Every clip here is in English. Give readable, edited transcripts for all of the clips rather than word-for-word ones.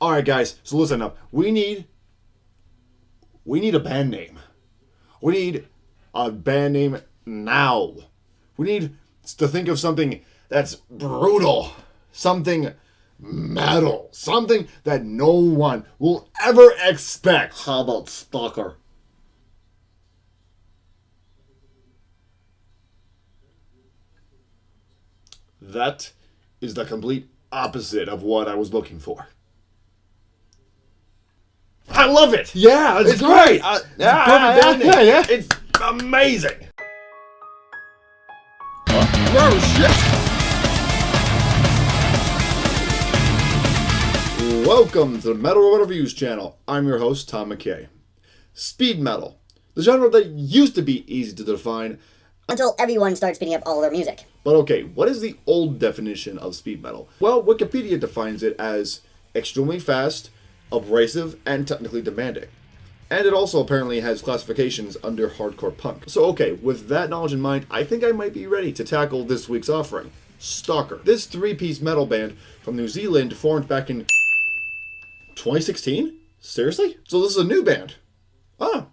Alright guys, so listen up. We need a band name. We need a band name now. We need to think of something that's brutal. Something metal. Something that no one will ever expect. How about Stälker? That is the complete opposite of what I was looking for. I love it! Yeah, it's great. Yeah. It's amazing! Oh, shit! Welcome to the Metal Robot Reviews channel. I'm your host, Tom McKay. Speed metal, the genre that used to be easy to define, until everyone starts speeding up all their music. But okay, what is the old definition of speed metal? Well, Wikipedia defines it as extremely fast, abrasive, and technically demanding. And it also apparently has classifications under hardcore punk. So okay, with that knowledge in mind, I think I might be ready to tackle this week's offering, Stälker. This three-piece metal band from New Zealand formed back in 2016? Seriously? So this is a new band? Ah.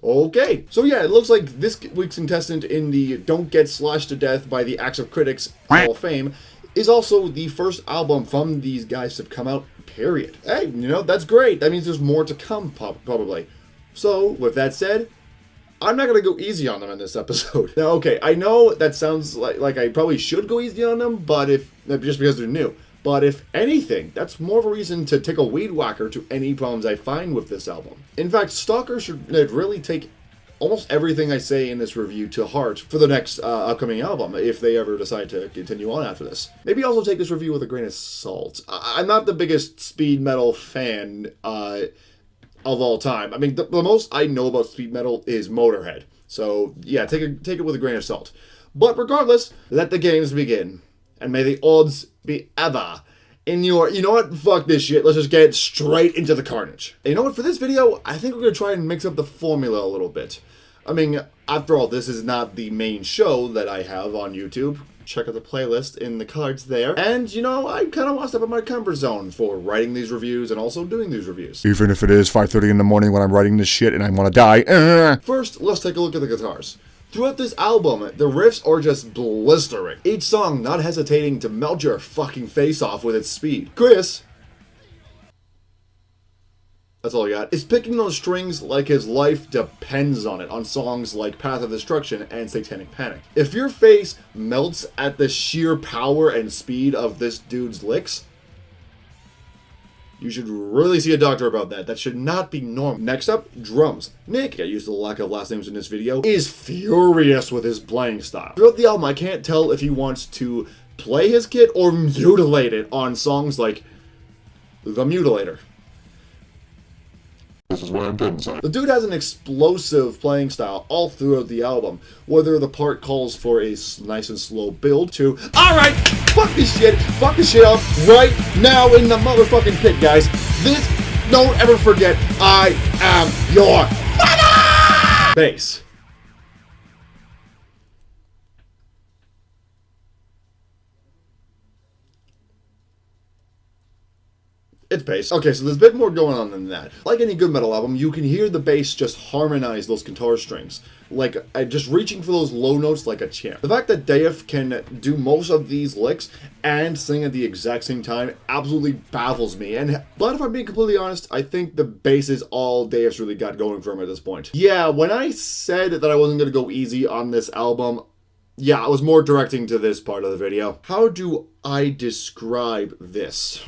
Okay, so yeah, it looks like this week's contestant in the Don't Get Slashed to Death by the Axe of Critics Hall of Fame is also the first album from these guys to come out, period. Hey, that's great. That means there's more to come, probably. So, with that said, I'm not going to go easy on them in this episode. Now, okay, I know that sounds like I probably should go easy on them, but just because they're new. But if anything, that's more of a reason to take a weed whacker to any problems I find with this album. In fact, Stälker should really take almost everything I say in this review to heart for the next upcoming album, if they ever decide to continue on after this. Maybe also take this review with a grain of salt. I'm not the biggest speed metal fan of all time. I mean, the most I know about speed metal is Motorhead. So, yeah, take it with a grain of salt. But regardless, let the games begin. And may the odds be ever in your... You know what? Fuck this shit. Let's just get straight into the carnage. And you know what? For this video, I think we're going to try and mix up the formula a little bit. I mean, after all, this is not the main show that I have on YouTube. Check out the playlist in the cards there. And, I kind of lost up in my comfort zone for writing these reviews and also doing these reviews. Even if it is 5:30 in the morning when I'm writing this shit and I want to die. First, let's take a look at the guitars. Throughout this album, the riffs are just blistering. Each song not hesitating to melt your fucking face off with its speed. Chris, that's all I got, is picking those strings like his life depends on it on songs like Path of Destruction and Satanic Panic. If your face melts at the sheer power and speed of this dude's licks, you should really see a doctor about that. That should not be normal. Next up, drums. Nick, I used the lack of last names in this video, is furious with his playing style. Throughout the album, I can't tell if he wants to play his kit or mutilate it on songs like The Mutilator. This is what I'm doing, son. The dude has an explosive playing style all throughout the album, whether the part calls for a nice and slow build to, alright, fuck this shit up right now in the motherfucking pit, guys. Don't ever forget, I am your father! Bass. It's bass. Okay, so there's a bit more going on than that. Like any good metal album, you can hear the bass just harmonize those guitar strings. Like, just reaching for those low notes like a champ. The fact that Dave can do most of these licks and sing at the exact same time absolutely baffles me. But if I'm being completely honest, I think the bass is all Dave's really got going for him at this point. Yeah, when I said that I wasn't going to go easy on this album, yeah, I was more directing to this part of the video. How do I describe this?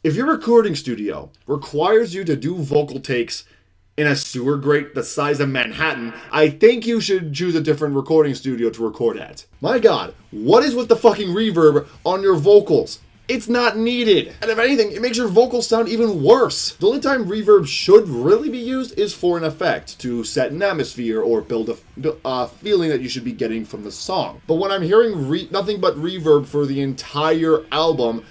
If your recording studio requires you to do vocal takes in a sewer grate the size of Manhattan, I think you should choose a different recording studio to record at. My god, what is with the fucking reverb on your vocals? It's not needed. And if anything, it makes your vocals sound even worse. The only time reverb should really be used is for an effect, to set an atmosphere or build a feeling that you should be getting from the song. But when I'm hearing nothing but reverb for the entire album,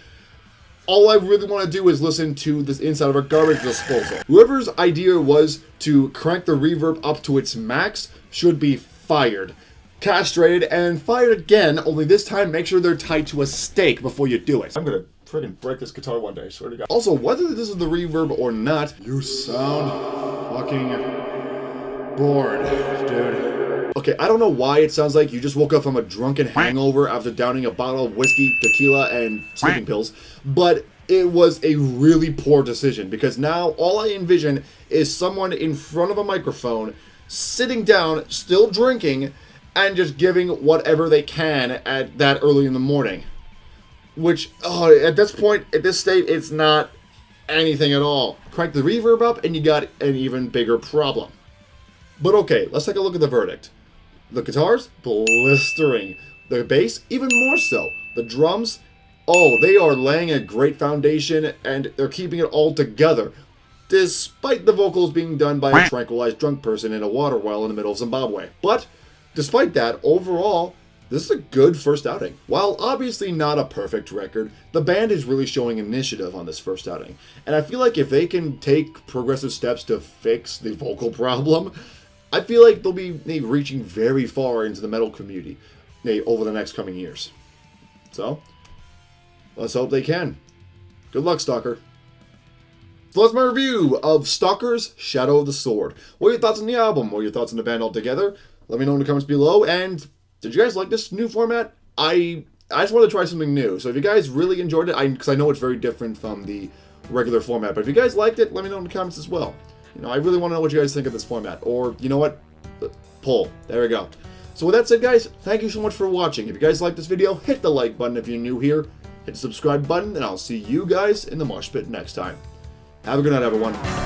all I really want to do is listen to this inside of a garbage disposal. Whoever's idea was to crank the reverb up to its max should be fired, castrated, and fired again, only this time make sure they're tied to a stake before you do it. I'm gonna friggin' break this guitar one day, I swear to God. Also, whether this is the reverb or not, you sound fucking bored, dude. Okay, I don't know why it sounds like you just woke up from a drunken hangover after downing a bottle of whiskey, tequila, and sleeping pills, but it was a really poor decision because now all I envision is someone in front of a microphone, sitting down, still drinking, and just giving whatever they can at that early in the morning. Which, at this point, at this state, it's not anything at all. Crank the reverb up and you got an even bigger problem. But okay, let's take a look at the verdict. The guitars, blistering. The bass, even more so. The drums, oh, they are laying a great foundation and they're keeping it all together. Despite the vocals being done by a tranquilized drunk person in a water well in the middle of Zimbabwe. But, despite that, overall, this is a good first outing. While obviously not a perfect record, the band is really showing initiative on this first outing. And I feel like if they can take progressive steps to fix the vocal problem, I feel like they'll be reaching very far into the metal community over the next coming years. So, let's hope they can. Good luck, Stälker. So that's my review of Stälker's Shadow of the Sword. What are your thoughts on the album? What are your thoughts on the band altogether? Let me know in the comments below. And did you guys like this new format? I just wanted to try something new. So if you guys really enjoyed it, because I know it's very different from the regular format, but if you guys liked it, let me know in the comments as well. You know, I really want to know what you guys think of this format. Or, you know what? Poll. There we go. So with that said, guys, thank you so much for watching. If you guys liked this video, hit the like button if you're new here. Hit the subscribe button, and I'll see you guys in the mosh pit next time. Have a good night, everyone.